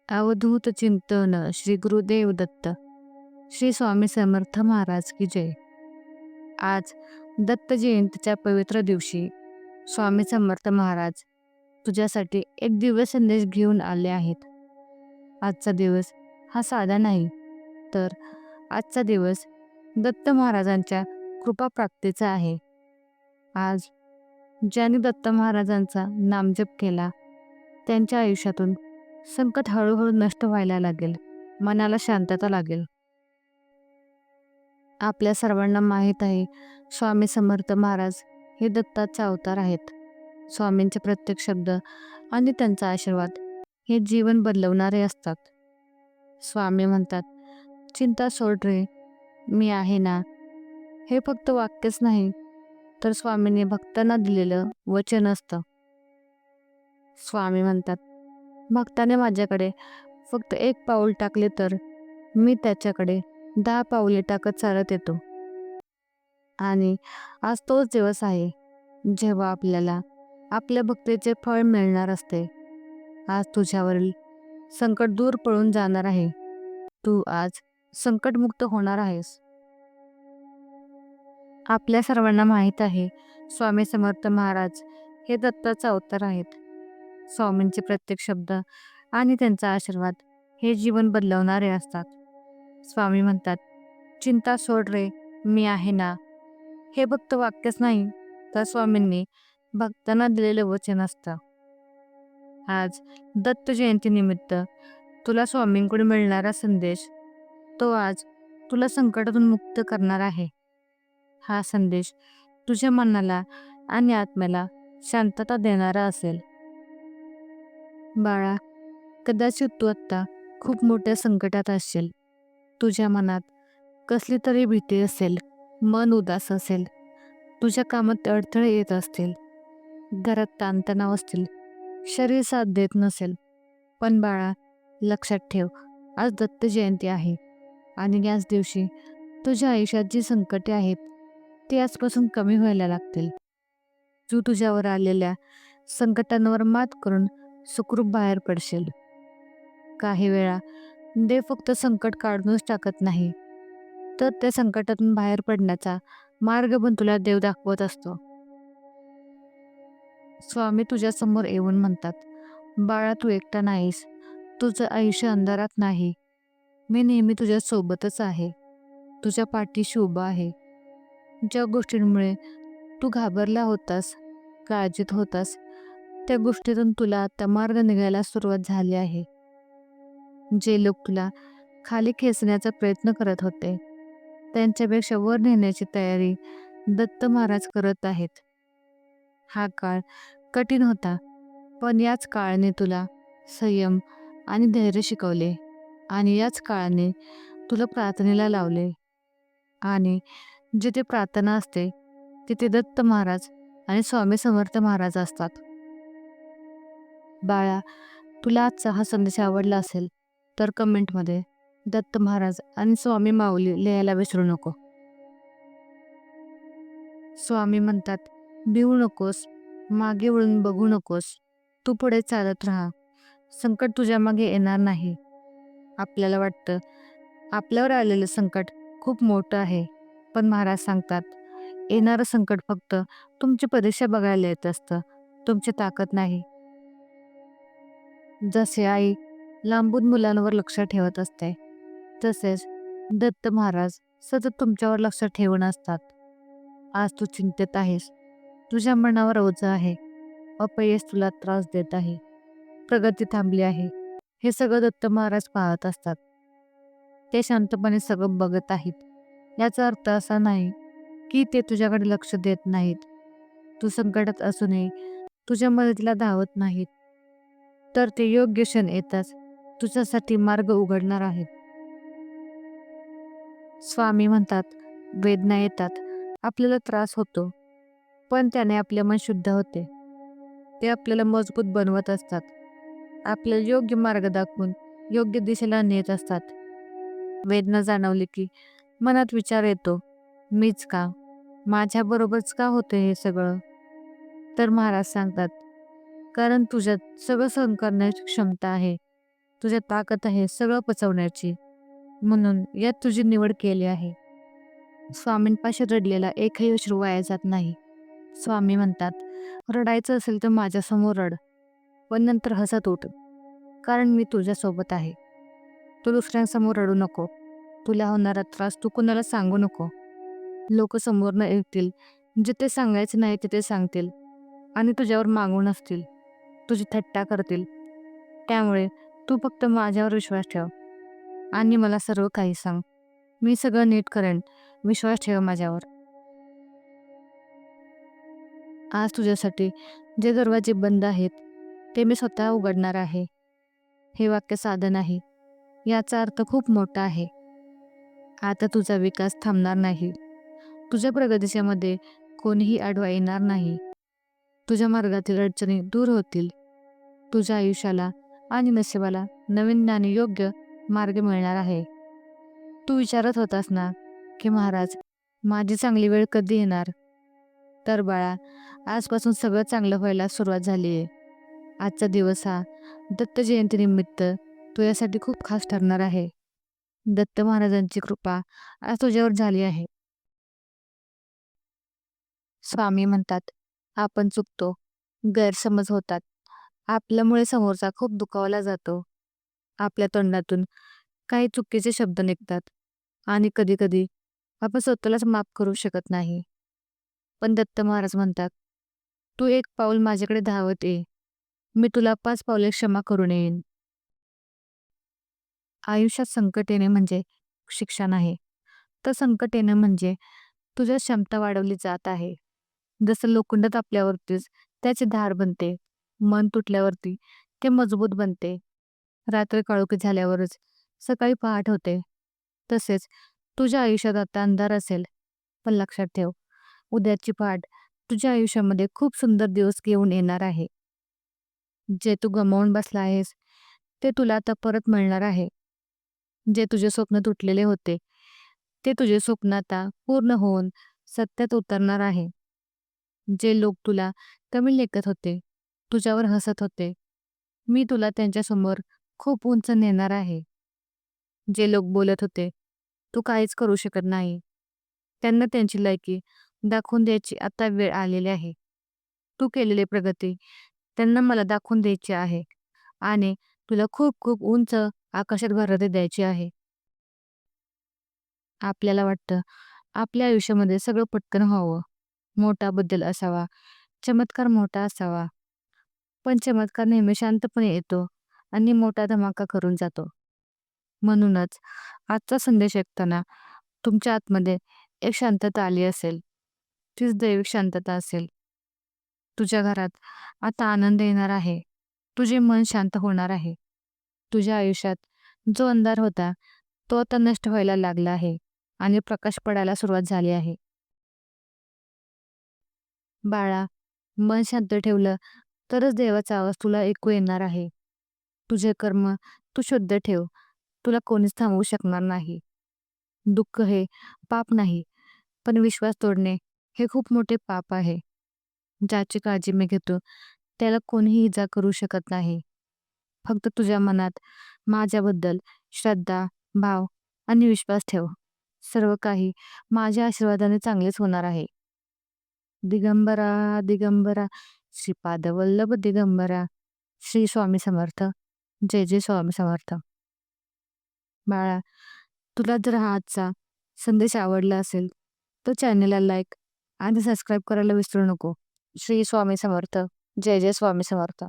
अवधूत चिंतन श्री गुरुदेव दत्त. श्री स्वामी समर्थ महाराज की जय. आज दत्त जयंतीच्या पवित्र दिवशी स्वामी समर्थ महाराज तुझ्यासाठी एक दिव्य संदेश घेऊन आले आहेत. आजचा दिवस हा साधा नाही, तर आजचा दिवस दत्त महाराजांच्या कृपा प्राप्तीचा आहे. आज ज्यांनी दत्त महाराजांचा नामजप केला त्यांच्या आयुष्यातून संकट हळूहळू नष्ट व्हायला लागेल, मनाला शांतता लागेल. आपल्या सर्वांना माहीत आहे, स्वामी समर्थ महाराज हे दत्ताचा अवतार आहेत. स्वामींचे प्रत्येक शब्द आणि त्यांचा आशीर्वाद हे जीवन बदलवणारे असतात. स्वामी म्हणतात, चिंता सोड रे, मी आहे ना. हे फक्त वाक्यच नाही, तर स्वामींनी भक्तांना दिलेलं वचन असतं. स्वामी म्हणतात, भक्ताने माझ्याकडे फक्त एक पाऊल टाकले तर मी त्याच्याकडे 10 पाऊले टाकत चालत येतो. आणि आज तोच दिवस आहे जेव्हा आपल्याला आपल्या भक्तीचे फळ मिळणार असते. आज तुझ्यावरील संकट दूर पळून जाणार आहे. तू आज संकटमुक्त होणार आहेस. आपल्या सर्वांना माहीत आहे, स्वामी समर्थ महाराज हे दत्ताचा अवतार आहेत. स्वामींचे प्रत्येक शब्द आणि त्यांचा आशीर्वाद हे जीवन बदलवणारे असतात. स्वामी म्हणतात, चिंता सोड रे, मी आहे ना. हे फक्त वाक्यच नाही, तर स्वामींनी भक्तांना दिलेले वचन असतं. आज दत्त जयंतीनिमित्त तुला स्वामींकडून मिळणारा संदेश, तो आज तुला संकटातून मुक्त करणार आहे. हा संदेश तुझ्या मनाला आणि आत्म्याला शांतता देणारा असेल. बाळा, कदाचित तू आत्ता खूप मोठ्या संकटात असशील. तुझ्या मनात कसली तरी भीती असेल, मन उदास असेल, तुझ्या कामात अडथळे येत असतील, घरात ताणतणाव असतील, शरीर साथ देत नसेल. पण बाळा, लक्षात ठेव, आज दत्त जयंती आहे आणि याच दिवशी तुझ्या आयुष्यात जी संकटे आहेत ती आजपासून कमी व्हायला लागतील. तू तुझ्यावर आलेल्या संकटांवर मात करून सुखरूप बाहेर पडशील. काही वेळा देव फक्त संकट काढूनच टाकत नाही, तर त्या संकटातून बाहेर पडण्याचा मार्ग पण तुला देव दाखवत असतो. स्वामी तुझ्या समोर येऊन म्हणतात, बाळा, तू एकटा नाहीस. तुझं आयुष्य अंधारात नाही. मी नेहमी तुझ्या सोबतच आहे. तुझ्या पाठीशी उभा आहे. ज्या गोष्टींमुळे तू घाबरला होतास, काळजीत होतास, त्या गोष्टीतून तुला आता मार्ग निघायला सुरुवात झाली आहे. जे लोक तुला खाली खेचण्याचा प्रयत्न करत होते, त्यांच्यापेक्षा वर नेण्याची तयारी दत्त महाराज करत आहेत. हा काळ कठीण होता, पण याच काळाने तुला संयम आणि धैर्य शिकवले, आणि याच काळाने तुला प्रार्थनेला लावले. आणि जिथे प्रार्थना असते तिथे दत्त महाराज आणि स्वामी समर्थ महाराज असतात. बाळा, तुला आजचा हा संदेश आवडला असेल तर कमेंटमध्ये दत्त महाराज आणि स्वामी माऊली लिहायला विसरू नको. स्वामी म्हणतात, भिवू नकोस, मागे वळून बघू नकोस, तू पुढे चालत राहा. संकट तुझ्या मागे येणार नाही. आपल्याला वाटतं आपल्यावर आलेलं संकट खूप मोठं आहे, पण महाराज सांगतात, येणारं संकट फक्त तुमची परीक्षा बघायला येत असतं, तुमची ताकद नाही. जसे आई लांबून मुलांवर लक्ष ठेवत असते, तसेच दत्त महाराज सतत तुमच्यावर लक्ष ठेवून असतात. आज तू चिंतेत आहेस, तुझ्या मनावर ओझं आहे, अपयश तुला त्रास देत आहे, प्रगती थांबली आहे. हे सगळं दत्त महाराज पाहत असतात. ते शांतपणे सगळं बघत आहेत. याचा अर्थ असा नाही की ते तुझ्याकडे लक्ष देत नाहीत. तू संकटात असूनही तुझ्या मदतीला धावत नाहीत, तर ते योग्य क्षण येताच तुझ्यासाठी मार्ग उघडणार आहेत. स्वामी म्हणतात, वेदना येतात, आपल्याला त्रास होतो, पण त्याने आपले मन शुद्ध होते. ते आपल्याला मजबूत बनवत असतात, आपल्याला योग्य मार्ग दाखवून योग्य दिशेला नेत असतात. वेदना जाणवली की मनात विचार येतो, मीच का, माझ्याबरोबरच का होते हे सगळं? तर महाराज सांगतात, कारण तुझ्यात सगळं सहन करण्याची क्षमता आहे. तुझ्या ताकद आहे सगळं पचवण्याची. म्हणून यात तुझी निवड केली आहे. स्वामींपाशी रडलेला एकही अश्रू वाया जात नाही. स्वामी म्हणतात, रडायचं असेल तर माझ्यासमोर रड, पण नंतर हसत उठ, कारण मी तुझ्यासोबत आहे. तू दुसऱ्यांसमोर रडू नको. तुला होणारा त्रास तू कुणाला सांगू नको. लोक समोरनं येतील, जिथे सांगायचे नाही तिथे सांगतील आणि तुझ्यावर मागून असतील, तुझी थट्टा करतील. त्यामुळे तू फक्त माझ्यावर विश्वास ठेव आणि मला सर्व काही सांग. मी सगळं नीट करेन. विश्वास ठेव माझ्यावर. आज तुझ्यासाठी जे दरवाजे बंद आहेत ते मी स्वतः उघडणार आहे. हे वाक्य साधं नाही. याचा अर्थ खूप मोठा आहे. आता तुझा विकास थांबणार नाही. तुझ्या प्रगतीच्या मध्ये कोणीही अडवा येणार नाही. तुझ्या मार्गातील अडचणी दूर होतील. तुझ्या आयुष्याला आणि नशिबाला नवीन आणि योग्य मार्ग मिळणार आहे. तू विचारत होतास ना की महाराज, माझी चांगली वेळ कधी येणार? तर बाळा, आजपासून सगळं चांगलं व्हायला सुरुवात झाली आहे. आजचा दिवस हा दत्त जयंतीनिमित्त तुझ्यासाठी खूप खास ठरणार आहे. दत्त महाराजांची कृपा आज तुझ्यावर झाली आहे. स्वामी म्हणतात, आपण चुकतो, गैरसमज होतात. आपल्यामुळे समोरचा खूप दुखावला जातो. आपल्या तोंडातून काही चुकीचे शब्द निघतात आणि कधी-कधी आपण स्वतःलाच माफ करू शकत नाही. पण दत्त महाराज म्हणतात, तू एक पाऊल माझ्याकडे धावत ये. मी तुला 5 पावले क्षमा करून येईन. आयुष्यात संकट येणे म्हणजे शिक्षा नाही, तर संकट येणं म्हणजे तुझ्या क्षमता वाढवली जात आहे. जसं लोखंडात आपल्यावरतीच त्याची धार बनते, मन तुटल्यावरती ते मजबूत बनते, रात्र काळोखी झाल्यावरच सकाळी पहाट होते. तसेच तुझ्या आयुष्यात आता अंधार असेल, पण लक्षात ठेव, उद्याची पहाट तुझ्या आयुष्यामध्ये खूप सुंदर दिवस घेऊन येणार आहे. जे तू गमावून बसला आहेस, ते तुला आता परत मिळणार आहे. जे तुझे स्वप्न तुटलेले होते, ते तुझे स्वप्न आता पूर्ण होऊन सत्यात उतरणार आहे. जे लोक तुला कमी लेखत होते, तुझ्यावर हसत होते, मी तुला त्यांच्यासमोर खूप उंच नेणार आहे. जे लोक बोलत होते, तू काहीच करू शकत नाही, त्यांना त्यांची लायकी दाखवून द्यायची आता वेळ आलेली आहे. तू केलेली प्रगती त्यांना मला दाखवून द्यायची आहे आणि तुला खूप खूप उंच आकाशात भरारी द्यायची आहे. आपल्याला वाटतं आपल्या आयुष्यामध्ये सगळं पटकन व्हावं, मोठा बदल असावा, चमत्कार मोठा असावा. पण चमत्कार नेहमी शांतपणे येतो आणि मोठा धमाका करून जातो. म्हणूनच आजचा संदेश ऐकताना तुमच्या आतमध्ये एक शांतता आली असेल. तीच दैविक शांतता असेल. तुझ्या घरात आता आनंद येणार आहे. तुझे मन शांत होणार आहे. तुझ्या आयुष्यात जो अंधार होता तो आता नष्ट व्हायला लागला आहे आणि प्रकाश पडायला सुरुवात झाली आहे. बाळा, मन शांत ठेवलं तरच देवाचा आवाज तुला ऐकू येणार आहे. तुझे कर्म तू शुद्ध ठेव. तुला कोणीच थांबवू शकणार नाही. दुःख हे पाप नाही, पण विश्वास तोडणे हे खूप मोठे पाप आहे. ज्याची काळजी मी घेतो त्याला कोणीही इजा करू शकत नाही. फक्त तुझ्या मनात माझ्याबद्दल श्रद्धा, भाव आणि विश्वास ठेव. सर्व काही माझ्या आशीर्वादाने चांगलेच होणार आहे. दिगंबरा दिगंबरा, श्रीपाद वल्लभ दिगंबरा. श्री स्वामी समर्थ. जय जय स्वामी समर्थ. बाळा, तुला जर हा आजचा संदेश आवडला असेल तर चॅनलला लाईक आणि सबस्क्राईब करायला विसरू नको. श्री स्वामी समर्थ. जय जय स्वामी समर्थ.